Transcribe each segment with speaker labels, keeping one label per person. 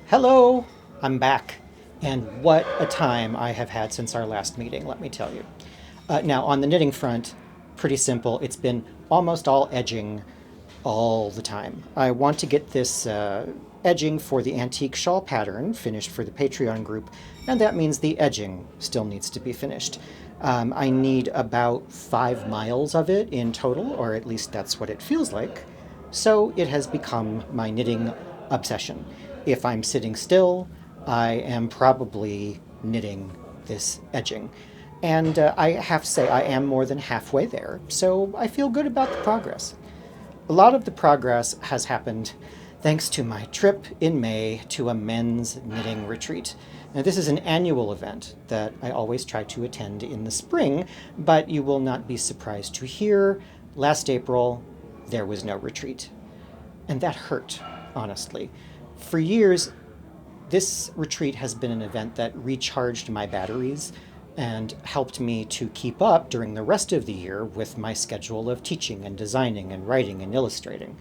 Speaker 1: Hello, I'm back. And what a time I have had since our last meeting, let me tell you. Now, on the knitting front, pretty simple. It's been almost all edging all the time. I want to get this edging for the antique shawl pattern finished for the Patreon group, and that means the edging still needs to be finished. I need about 5 miles of it in total, or at least that's what it feels like. So it has become my knitting obsession. If I'm sitting still, I am probably knitting this edging. And I have to say, I am more than halfway there, so I feel good about the progress. A lot of the progress has happened thanks to my trip in May to a men's knitting retreat. Now, this is an annual event that I always try to attend in the spring, but you will not be surprised to hear last April there was no retreat. And that hurt, honestly. For years, this retreat has been an event that recharged my batteries and helped me to keep up during the rest of the year with my schedule of teaching and designing and writing and illustrating.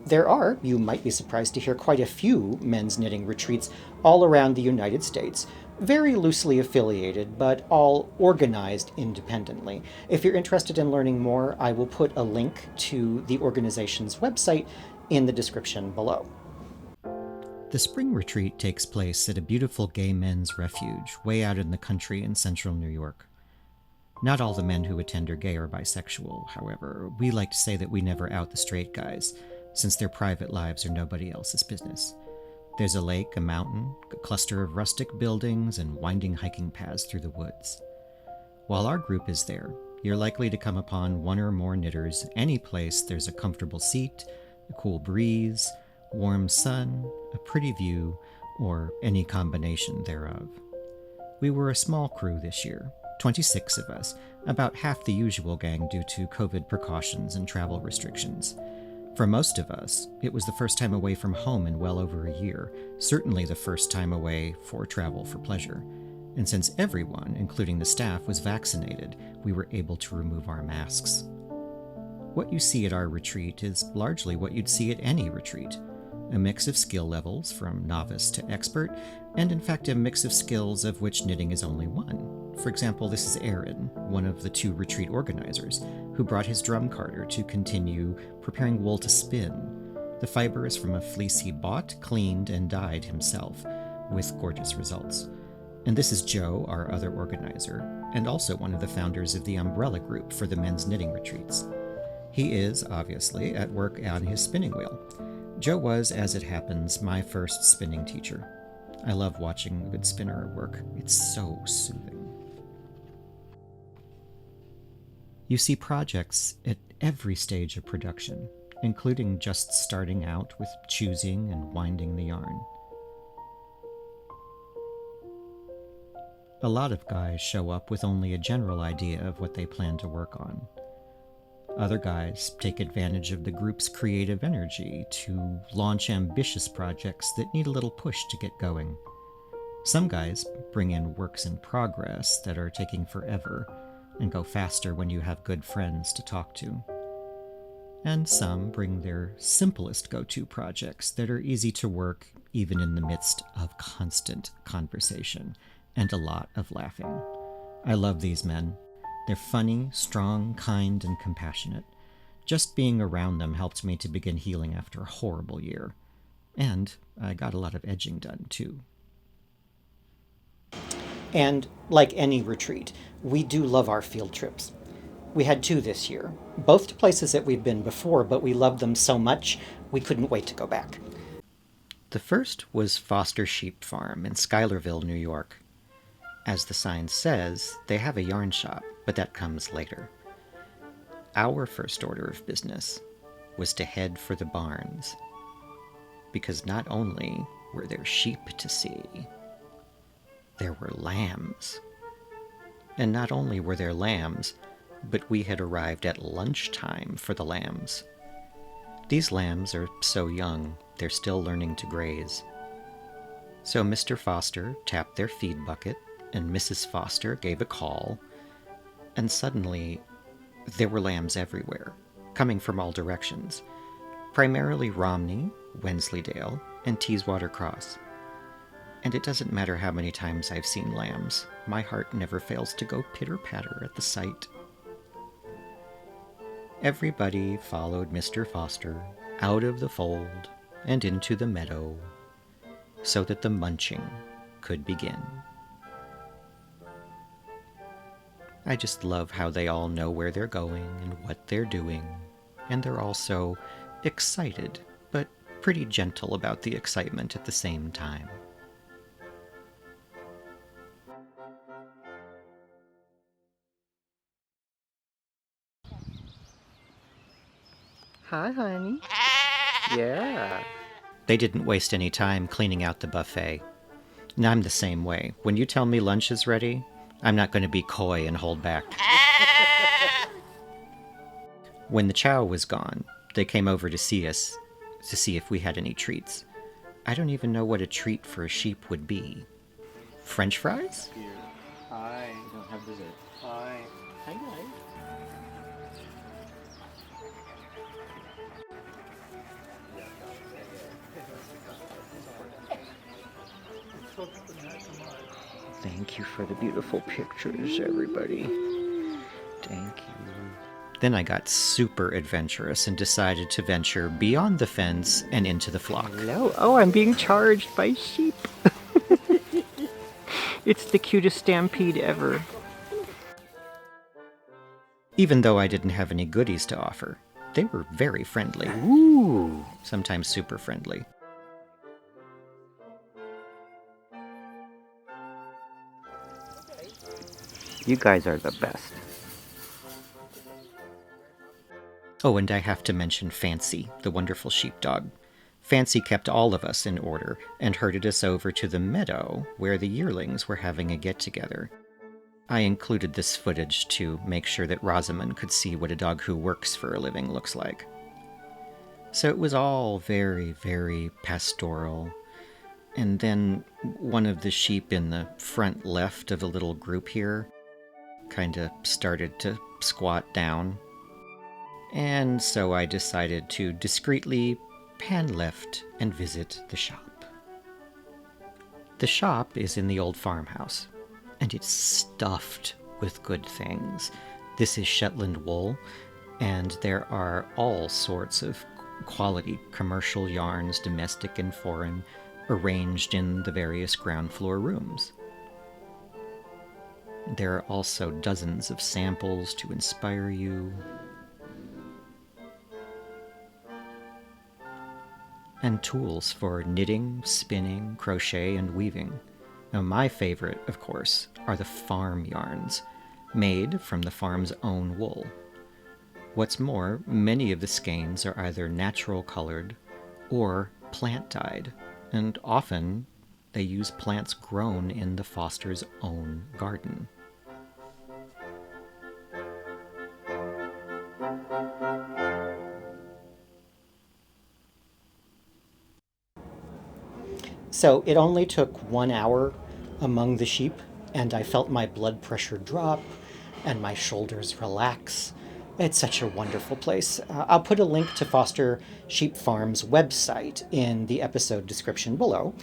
Speaker 1: There are, you might be surprised to hear, quite a few men's knitting retreats all around the United States, very loosely affiliated, but all organized independently. If you're interested in learning more, I will put a link to the organization's website in the description below. The spring retreat takes place at a beautiful gay men's refuge way out in the country in central New York. Not all the men who attend are gay or bisexual, however. We like to say that we never out the straight guys, since their private lives are nobody else's business. There's a lake, a mountain, a cluster of rustic buildings, and winding hiking paths through the woods. While our group is there, you're likely to come upon one or more knitters any place there's a comfortable seat, a cool breeze, warm sun, a pretty view, or any combination thereof. We were a small crew this year, 26 of us, about half the usual gang due to COVID precautions and travel restrictions. For most of us, it was the first time away from home in well over a year, certainly the first time away for travel for pleasure. And since everyone, including the staff, was vaccinated, we were able to remove our masks. What you see at our retreat is largely what you'd see at any retreat. A mix of skill levels from novice to expert, and in fact a mix of skills of which knitting is only one. For example, this is Aaron, one of the 2 retreat organizers, who brought his drum carder to continue preparing wool to spin. The fiber is from a fleece he bought, cleaned, and dyed himself, with gorgeous results. And this is Joe, our other organizer, and also one of the founders of the umbrella group for the men's knitting retreats. He is, obviously, at work on his spinning wheel. Joe was, as it happens, my first spinning teacher. I love watching a good spinner at work. It's so soothing. You see projects at every stage of production, including just starting out with choosing and winding the yarn. A lot of guys show up with only a general idea of what they plan to work on. Other guys take advantage of the group's creative energy to launch ambitious projects that need a little push to get going. Some guys bring in works in progress that are taking forever and go faster when you have good friends to talk to. And some bring their simplest go-to projects that are easy to work even in the midst of constant conversation and a lot of laughing. I love these men. They're funny, strong, kind, and compassionate. Just being around them helped me to begin healing after a horrible year. And I got a lot of edging done, too. And like any retreat, we do love our field trips. We had 2 this year, both to places that we've been before, but we loved them so much we couldn't wait to go back. The first was Foster Sheep Farm in Schuylerville, New York. As the sign says, they have a yarn shop, but that comes later. Our first order of business was to head for the barns, because not only were there sheep to see, there were lambs. And not only were there lambs, but we had arrived at lunchtime for the lambs. These lambs are so young, they're still learning to graze. So Mr. Foster tapped their feed bucket, and Mrs. Foster gave a call, and suddenly there were lambs everywhere, coming from all directions, primarily Romney, Wensleydale, and Teeswater Cross. And it doesn't matter how many times I've seen lambs, my heart never fails to go pitter-patter at the sight. Everybody followed Mr. Foster out of the fold and into the meadow so that the munching could begin. I just love how they all know where they're going and what they're doing, and they're also excited, but pretty gentle about the excitement at the same time.
Speaker 2: Hi, honey. Yeah.
Speaker 1: They didn't waste any time cleaning out the buffet. And I'm the same way. When you tell me lunch is ready, I'm not going to be coy and hold back. When the chow was gone, they came over to see us, to see if we had any treats. I don't even know what a treat for a sheep would be. French fries?
Speaker 2: Here. Hi. You don't have dessert. Hi. Hi, guys.
Speaker 1: Thank you for the beautiful pictures, everybody. Thank you. Then I got super adventurous and decided to venture beyond the fence and into the flock.
Speaker 2: Hello. Oh, I'm being charged by sheep. It's the cutest stampede ever.
Speaker 1: Even though I didn't have any goodies to offer, they were very friendly.
Speaker 2: Ooh.
Speaker 1: Sometimes super friendly.
Speaker 2: You guys are the best.
Speaker 1: Oh, and I have to mention Fancy, the wonderful sheepdog. Fancy kept all of us in order and herded us over to the meadow where the yearlings were having a get-together. I included this footage to make sure that Rosamond could see what a dog who works for a living looks like. So it was all very, very pastoral. And then one of the sheep in the front left of the little group here kind of started to squat down. And so I decided to discreetly pan left and visit the shop. The shop is in the old farmhouse, and it's stuffed with good things. This is Shetland wool, and there are all sorts of quality commercial yarns, domestic and foreign, arranged in the various ground floor rooms. There are also dozens of samples to inspire you. And tools for knitting, spinning, crochet, and weaving. Now, my favorite, of course, are the farm yarns, made from the farm's own wool. What's more, many of the skeins are either natural colored or plant dyed, and often they use plants grown in the Foster's own garden. So it only took 1 hour among the sheep, and I felt my blood pressure drop and my shoulders relax. It's such a wonderful place. I'll put a link to Foster Sheep Farm's website in the episode description below.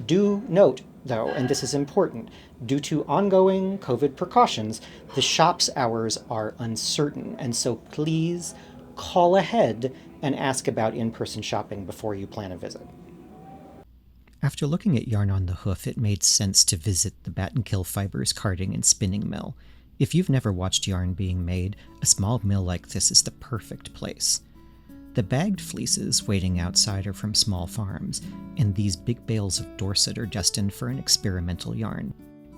Speaker 1: Do note, though, and this is important, due to ongoing COVID precautions, the shop's hours are uncertain, and so please call ahead and ask about in-person shopping before you plan a visit.
Speaker 3: After looking at Yarn on the Hoof, it made sense to visit the Battenkill Fibers carding and spinning mill. If you've never watched yarn being made, a small mill like this is the perfect place. The bagged fleeces waiting outside are from small farms, and these big bales of Dorset are destined for an experimental yarn.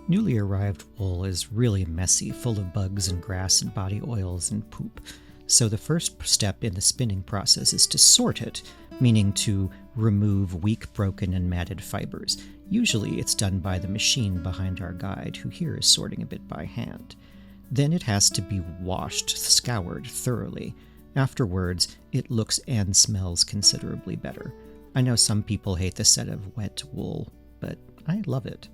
Speaker 3: Newly arrived wool is really messy, full of bugs and grass and body oils and poop. So the first step in the spinning process is to sort it, meaning to remove weak, broken, and matted fibers. Usually it's done by the machine behind our guide, who here is sorting a bit by hand. Then it has to be washed, scoured thoroughly. Afterwards, it looks and smells considerably better. I know some people hate the scent of wet wool, but I love it.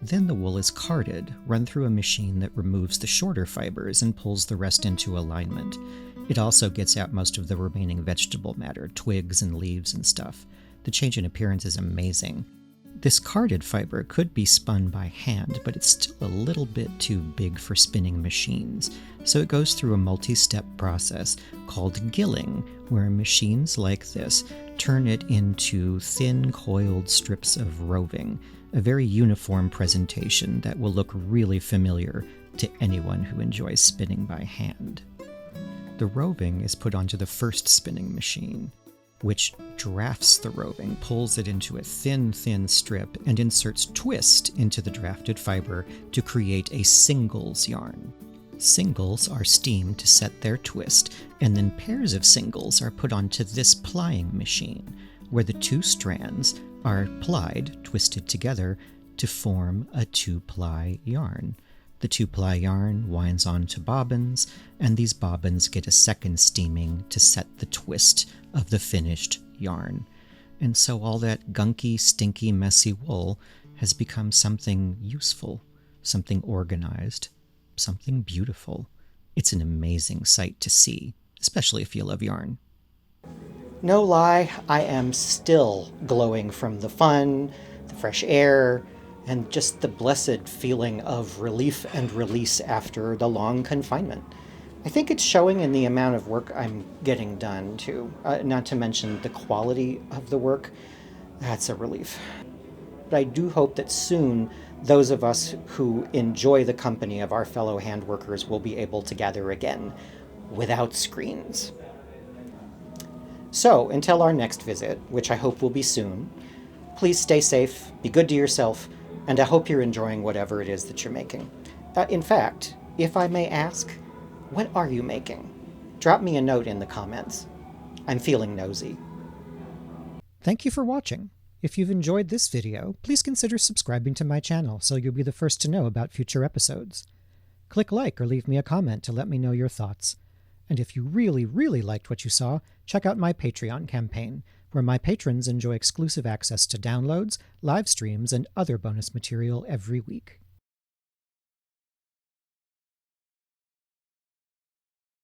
Speaker 3: Then the wool is carded, run through a machine that removes the shorter fibers and pulls the rest into alignment. It also gets out most of the remaining vegetable matter, twigs and leaves and stuff. The change in appearance is amazing. This carded fiber could be spun by hand, but it's still a little bit too big for spinning machines, so it goes through a multi-step process called gilling, where machines like this turn it into thin coiled strips of roving, a very uniform presentation that will look really familiar to anyone who enjoys spinning by hand. The roving is put onto the first spinning machine, which drafts the roving, pulls it into a thin strip, and inserts twist into the drafted fiber to create a singles yarn. Singles are steamed to set their twist, and then pairs of singles are put onto this plying machine, where the two strands are plied, twisted together, to form a two-ply yarn. The two-ply yarn winds onto bobbins, and these bobbins get a second steaming to set the twist of the finished yarn. And so all that gunky, stinky, messy wool has become something useful, something organized, something beautiful. It's an amazing sight to see, especially if you love yarn.
Speaker 1: No lie, I am still glowing from the fun, the fresh air, and just the blessed feeling of relief and release after the long confinement. I think it's showing in the amount of work I'm getting done, too. Not to mention the quality of the work. That's a relief. But I do hope that soon those of us who enjoy the company of our fellow handworkers will be able to gather again without screens. So, until our next visit, which I hope will be soon, please stay safe, be good to yourself, and I hope you're enjoying whatever it is that you're making. In fact, if I may ask, what are you making? Drop me a note in the comments. I'm feeling nosy.
Speaker 3: Thank you for watching. If you've enjoyed this video, please consider subscribing to my channel so you'll be the first to know about future episodes. Click like or leave me a comment to let me know your thoughts. And if you really liked what you saw, check out my Patreon campaign, where my patrons enjoy exclusive access to downloads, live streams, and other bonus material every week.